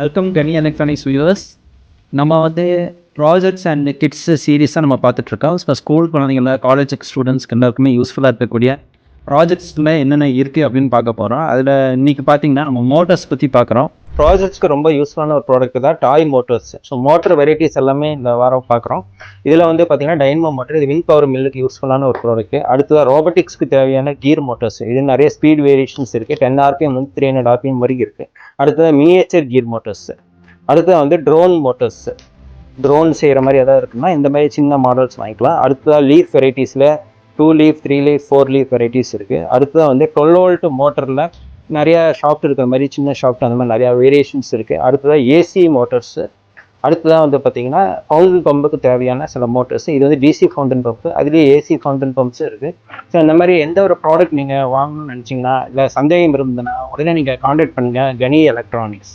Welcome கனி electronics viewers. நம்ம வந்து projects and kids சீரீஸாக நம்ம பார்த்துட்ருக்கோம். இப்போ ஸ்கூல் குழந்தைங்கள காலேஜ் ஸ்டூடெண்ட்ஸ்க்கு எல்லாருக்குமே யூஸ்ஃபுல்லாக இருக்கக்கூடிய ப்ராஜெக்ட்ஸில் என்னென்ன இருக்குது அப்படின்னு பார்க்க போகிறோம். அதில் இன்றைக்கி பார்த்தீங்கன்னா நம்ம மோட்டர்ஸ் பற்றி பார்க்குறோம். ப்ராஜெக்ட்ஸ்க்கு ரொம்ப யூஸ்ஃபுல்லான ஒரு ப்ராடக்ட் தான் டாய் மோட்டர்ஸ். ஸோ மோட்டர் வெரைட்டிஸ் எல்லாமே இந்த வாரம் பார்க்குறோம். இதில் வந்து பார்த்தீங்கன்னா டைனமோ மோட்டர், இது விண்ட் பவர் மில்லுக்கு யூஸ்ஃபுல்லான ஒரு ப்ராடக்ட். அடுத்ததாக ரோபோட்டிக்ஸ்க்கு தேவையான கீர் மோட்டர்ஸ், இது நிறைய ஸ்பீட் வேரியேஷன்ஸ் இருக்குது. 10 RPM வந்து 300 RPM வரைக்கும் இருக்குது. அடுத்ததாக மினியேச்சர் கீர் மோட்டர்ஸ். அடுத்தது வந்து ட்ரோன் மோட்டர்ஸ், ட்ரோன் செய்கிற மாதிரி எதாவது இருக்குன்னா இந்த மாதிரி சின்ன மாடல்ஸ் வாங்கிக்கலாம். அடுத்ததாக லீஃப் வெரைட்டிஸில் 2 லீஃப் 3 லீஃப் 4 லீஃப் வெரைட்டிஸ் இருக்குது. அடுத்ததாக வந்து 12 வோல்ட் மோட்டரில் நிறையா ஷாஃப்ட் இருக்கிற மாதிரி சின்ன ஷாஃப்ட் அந்த மாதிரி நிறையா வேரியேஷன்ஸ் இருக்குது. அடுத்ததாக ஏசி மோட்டர்ஸு. அடுத்ததாக வந்து பார்த்திங்கன்னா ஃபவுண்டன் பம்புக்கு தேவையான சில மோட்டர்ஸ். இது வந்து டிசி ஃபவுண்டன் பம்பு, அதுலேயே ஏசி ஃபவுண்டன் பம்ப்ஸும் இருக்குது. ஸோ இந்த மாதிரி எந்த ஒரு ப்ராடக்ட் நீங்கள் வாங்கணும்னு நினச்சிங்கன்னா இல்லை சந்தேகம் இருந்ததுன்னா உடனே நீங்கள் கான்டாக்ட் பண்ணுங்கள் கனி எலக்ட்ரானிக்ஸ்.